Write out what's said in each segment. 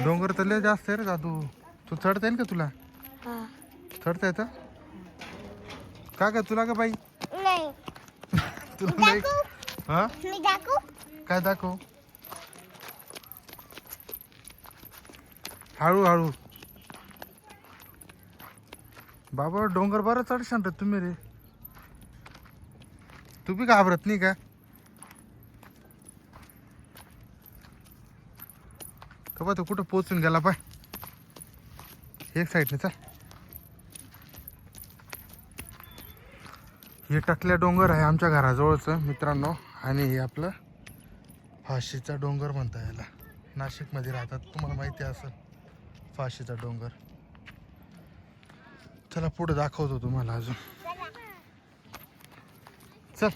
डोंगर तर लय जास्त आहे रे दादू. तू चढता येईल का तुला? चढता येतं का तुला का बाई? नाही. तुला नाही? हा मी दाखवू? काय दाखव? हळू. बाबा डोंगर बरं चढशान रे तुम्ही रे. तू बी घाबरत नाही का? का तो कुठं पोचून गेला पाय. एक साईडने चल. हे टकल्या डोंगर आहे आमच्या घराजवळचं मित्रांनो. आणि हे आपलं फाशीचा डोंगर म्हणता याला. नाशिकमध्ये राहतात, तुम्हाला माहिती असेल फाशीचा डोंगर. चला पुढे दाखवतो तुम्हाला अजून. चल.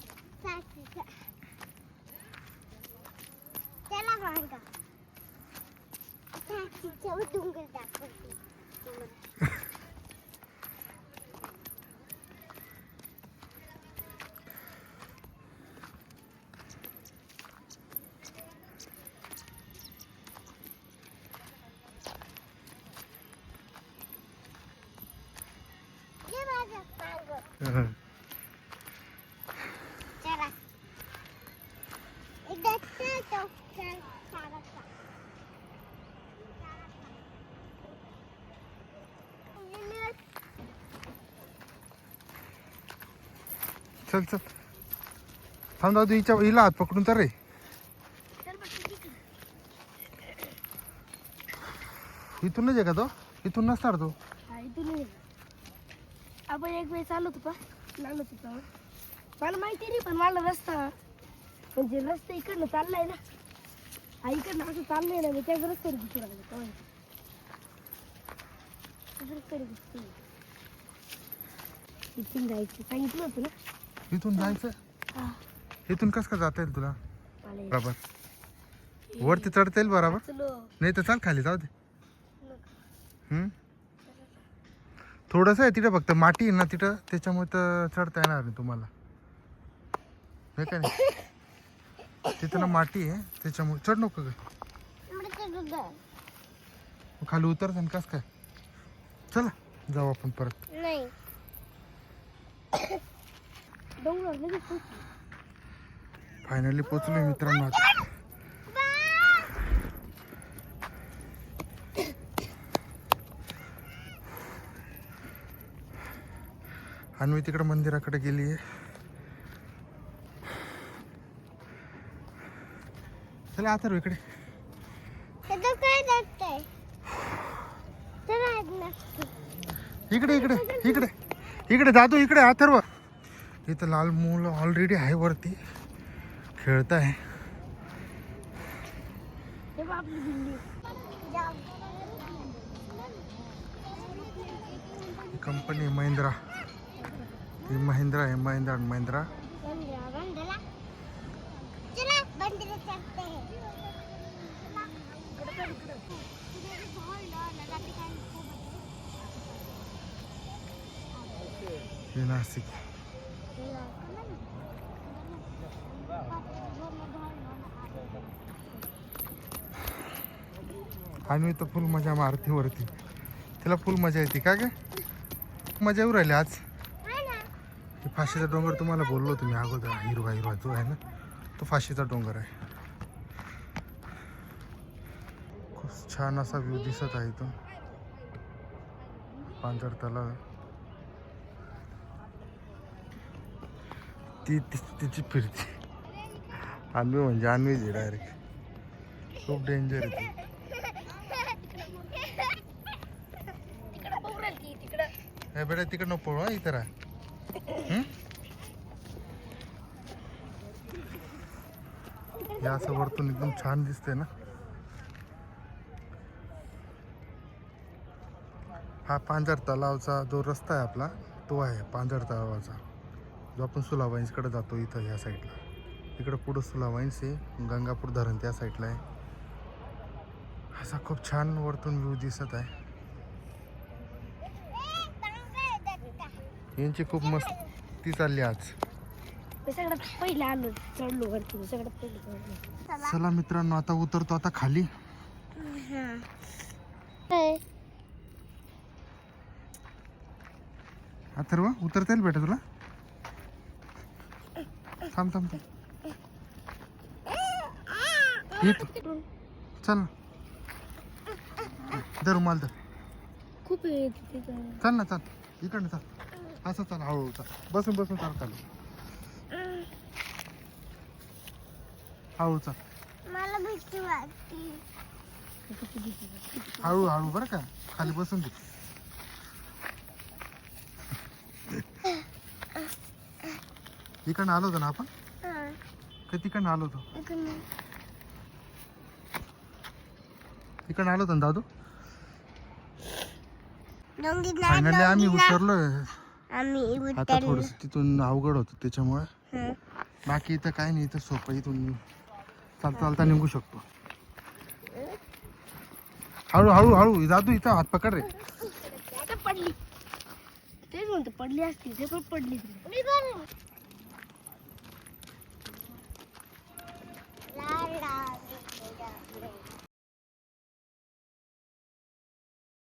चल थांब दादू. हिला हात पकडून तर रे. इथूनच आहे का तो? इथून नसणार तो. आपण एक वेळ चालत होता मला माहिती नाही, पण मला रस्ता म्हणजे रस्ता इकडनं चाललाय ना. इकडनं असं चाललंय ना, मी त्याच रस्त्याने दिसू लागलं. इथून जायचं सांगितलं होतं ना. इथून जायचं? इथून कस का जाता येईल तुला? बरोबर वरती चढता येईल बरोबर. नाही तर चाल खाली जाऊ दे. थोडस आहे तिथं, फक्त माती आहे ना तिथं, त्याच्यामुळे तर चढता येणार नाही तुम्हाला. नाही का नाही? तिथं ना माती आहे त्याच्यामुळे चढ नको ग. खाली उतरता कस काय. चला जाऊ आपण परत. नाही. फायनली पोचलो मित्रांनो आता. आणि मी तिकडे मंदिराकडे गेली आहे. चला आता इकडे. इकडे जातो. इकडे अथर्व. इथं लाल मुलं ऑलरेडी आहे वरती खेळत आहे. कंपनी महिंद्रा. ही महिंद्रा आहे. महिंद्रा. हे नाशिक. आणि तर फुल मजा मारते वरती. तिला फुल मजा येते का ग? मजा येऊ राहिली आज. फाशीचा डोंगर तुम्हाला बोललो तुम्ही अगोदर. हिरवा जो आहे ना तो फाशीचा डोंगर आहे. खूप छान असा व्ह्यू दिसत आहे इथून. पांजर तलाव. तिची फिरते. अन्वी म्हणजे अन्वीच आहे डायरेक्ट. खूप डेंजर आहे ती. बेटा तिकडे नको पळू. इथं राहा. या असं वरतून एकदम छान दिसते ना. हा पांजर तलावचा जो रस्ता आहे आपला तो आहे पांजर तलावाचा, जो आपण सुलावाईन्सकडे जातो. इथं या साईडला इकडं पुढं सुलावाईन्स आहे. गंगापूर धरण त्या साईडला आहे. असा खूप छान वरतून व्ह्यू दिसत आहे. यांची खूप मस्ती चालली आज. मी सगळ्यात पहिले आलो चढलो वरती सगळ्यात पहिले चढलो. चला मित्रांनो आता उतरतो आता खाली. अथर्व उतरता येईल बेटा तुला. थांब थांब थांब. येतो चल ना. धर रुमाल धर. खूप वेळ येते तिथं. चल ना चल इकडनं चल. असं चल हळूहळू चल. बसून बसून चाल चालू. हळू चल. मला भीती वाटते. हळू हळू बरं का खाली बसून दे. इकडनं आलो होतो ना आपण. का तिकडनं आलो होतो. इकडनं आलो होतो ना दादू. फायनली आम्ही उतरलोय. आता थोडस तिथून अवघड होतं त्याच्यामुळे. बाकी इथं काय नाही इथं सोपं. इथून चालता चालता निघू शकतो. हळू हळू हळू दादू इथं हात पकड रे. पडली तेच म्हणतो पडली असती ते पण पडली.